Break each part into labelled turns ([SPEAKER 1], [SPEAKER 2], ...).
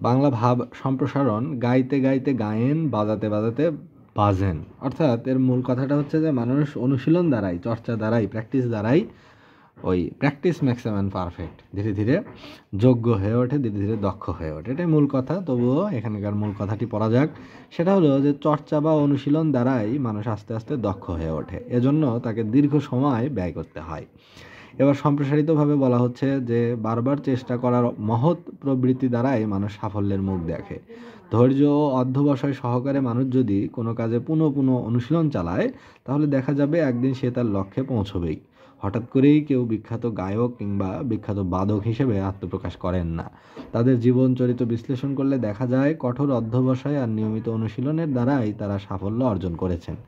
[SPEAKER 1] বাংলা ভাব সম্প্রসারণ গাইতে গাইতে গায়েন, বাজাতে বাজাতে বাজেন। অর্থাৎ এর মূল কথাটা হচ্ছে যে মানুষ অনুশীলন দ্বারাই, চর্চা দ্বারাই, প্র্যাকটিস দ্বারাই ওই practice makes a man perfect, ধীরে ধীরে যোগ্য হয়ে ওঠে, ধীরে ধীরে দক্ষ হয়ে ওঠে। এটাই মূল কথা। তবুও এখানকার মূল কথাটি পড়া যাক। সেটা হলো যে চর্চা বা অনুশীলন দ্বারাই মানুষ আস্তে আস্তে দক্ষ হয়ে ওঠে, এজন্য তাকে দীর্ঘ সময় ব্যয় করতে হয়। এবার সম্প্রসারিতভাবে বলা হচ্ছে যে বারবার চেষ্টা করার মহৎ প্রবৃত্তি দ্বারাই মানুষ সাফল্যের মুখ দেখে। ধৈর্য ও অধ্যবসায় সহকারে মানুষ যদি কোনো কাজে পুনঃ পুনঃ অনুশীলন চালায়, তাহলে দেখা যাবে একদিন সে তার লক্ষ্যে পৌঁছবেই। হঠাৎ করেই কেউ বিখ্যাত গায়ক কিংবা বিখ্যাত বাদক হিসেবে আত্মপ্রকাশ করেন না। তাদের জীবন চরিত্র বিশ্লেষণ করলে দেখা যায় কঠোর অধ্যবসায় আর নিয়মিত অনুশীলনের দ্বারাই তারা সাফল্য অর্জন করেছেন।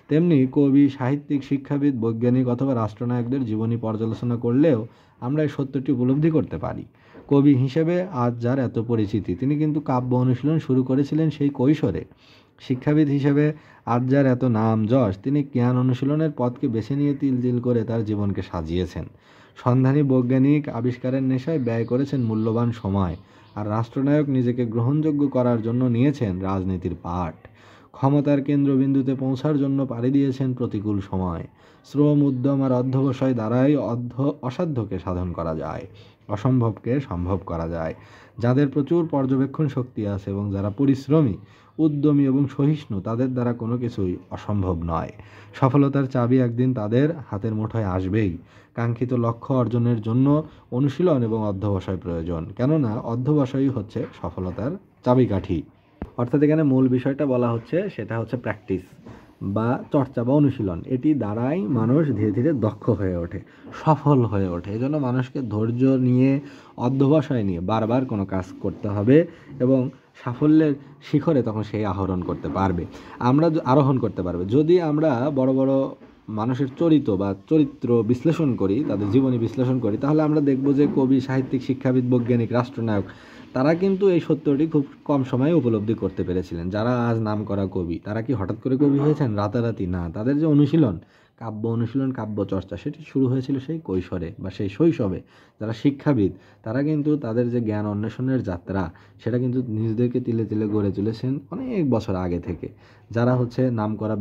[SPEAKER 1] তেমনি কবি, সাহিত্যিক, শিক্ষাবিদ, বৈজ্ঞানিক অথবা রাষ্ট্রনায়কদের জীবনী পর্যালোচনা করলেও আমরা এই সত্যটি উপলব্ধি করতে পারি। কবি হিসেবে আজ যার এত পরিচিতি, তিনি কিন্তু কাব্য অনুশীলন শুরু করেছিলেন সেই কৈশোরে। শিক্ষাবিদ হিসেবে আজ যার এত নাম যশ, তিনি জ্ঞান অনুশীলনের পথকে বেছে নিয়ে তিল তিল করে তার জীবনকে সাজিয়েছেন। সন্ধানী বৈজ্ঞানিক আবিষ্কারের নেশায় ব্যয় করেছেন মূল্যবান সময়। আর রাষ্ট্রনায়ক নিজেকে গ্রহণযোগ্য করার জন্য নিয়েছেন রাজনীতির পাঠ। ক্ষমতার কেন্দ্রবিন্দুতে পৌঁছার জন্য পাড়ি দিয়েছেন প্রতিকূল সময়। শ্রম, উদ্যম আর অধ্যবসায় দ্বারাই অসাধ্যকে সাধন করা যায়, অসম্ভবকে সম্ভব করা যায়। যাদের প্রচুর পর্যবেক্ষণ শক্তি আছে এবং যারা পরিশ্রমী, উদ্যমী এবং সহিষ্ণু, তাদের দ্বারা কোনো কিছুই অসম্ভব নয়। সফলতার চাবি একদিন তাদের হাতের মুঠোয় আসবেই। কাঙ্ক্ষিত লক্ষ্য অর্জনের জন্য অনুশীলন এবং অধ্যবসায় প্রয়োজন, কেননা অধ্যবসায়ই হচ্ছে সফলতার চাবিকাঠি। অর্থাৎ এখানে মূল বিষয়টা বলা হচ্ছে সেটা হচ্ছে প্র্যাকটিস বা চর্চা বা অনুশীলন। এটি দ্বারাই মানুষ ধীরে ধীরে দক্ষ হয়ে ওঠে, সফল হয়ে ওঠে। এই জন্য মানুষকে ধৈর্য নিয়ে, অধ্যবসায় নিয়ে বারবার কোনো কাজ করতে হবে এবং সাফল্যের শিখরে তখন সেই আরোহণ করতে পারবে। আরোহণ করতে পারবে যদি আমরা বড় বড় মানুষের চরিত্র বিশ্লেষণ করি, তাদের জীবনী বিশ্লেষণ করি, তাহলে আমরা দেখব যে কবি, সাহিত্যিক, শিক্ষাবিদ, বৈজ্ঞানিক, রাষ্ট্রনায়ক, তারা কিন্তু এই সত্যটি খুব কম সময়ে উপলব্ধি করতে পেরেছিলেন। যারা আজ নামকরা কবি, তারা কি হঠাৎ করে কবি হয়েছেন? রাতারাতি না। তাদের যে অনুশীলন, কাব্য অনুশীলন, কাব্য চর্চা, সেটি শুরু হয়েছিল সেই কৈশোরে বা সেই শৈশবে। যারা শিক্ষাবিদ, তারা কিন্তু তাদের যে জ্ঞান অন্বেষণের যাত্রা, সেটা কিন্তু নিজেদেরকে তিলে তিলে গড়ে তুলেছেন অনেক বছর আগে থেকে। যারা হচ্ছে নামকরা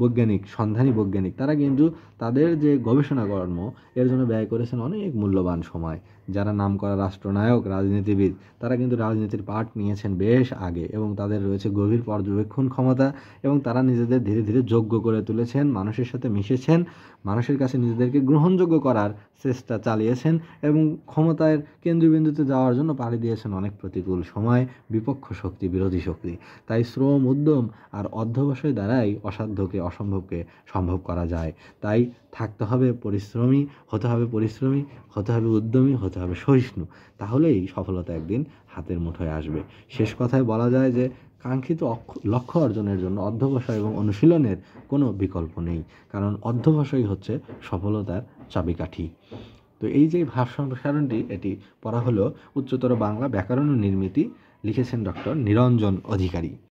[SPEAKER 1] বৈজ্ঞানিক, সন্ধানী বৈজ্ঞানিক, তারা কিন্তু তাদের যে গবেষণা কর্ম, এর জন্য ব্যয় করেছেন অনেক মূল্যবান সময়। যারা নামকরা রাষ্ট্রনায়ক, রাজনীতিবিদ, তারা কিন্তু রাজনীতির পাঠ নিয়েছেন বেশ আগে এবং তাদের রয়েছে গভীর পর্যবেক্ষণ ক্ষমতা এবং তারা নিজেদের ধীরে ধীরে যোগ্য করে তুলেছেন, মানুষের সাথে মিশেছেন, মানুষের কাছে নিজেদেরকে গ্রহণযোগ্য করার চেষ্টা চালিয়েছেন এবং ক্ষমতার কেন্দ্রবিন্দুতে যাওয়ার জন্য পাড়ি দিয়েছেন অনেক প্রতিকূল সময়, বিপক্ষ শক্তি, বিরোধী শক্তি। তাই শ্রম, উদ্যম আর অধ্যবসায় দ্বারাই অসাধ্যকে, অসম্ভবকে সম্ভব করা যায়। তাই থাকতে হবে পরিশ্রমী, হতে হবে উদ্যমী, হতে হবে সহিষ্ণু। তাহলেই সফলতা একদিন হাতের মুঠোয় আসবে। শেষ কথায় বলা যায় যে কাঙ্ক্ষিত লক্ষ্য অর্জনের জন্য অধ্যবসায় এবং অনুশীলনের কোনো বিকল্প নেই, কারণ অধ্যবসায়ই হচ্ছে সফলতার চাবিকাঠি। তো এই যে ভাব সম্প্রসারণটি, এটি পড়া হলো উচ্চতর বাংলা ব্যাকরণ ও নির্মিতি, লিখেছেন ডক্টর নিরঞ্জন অধিকারী।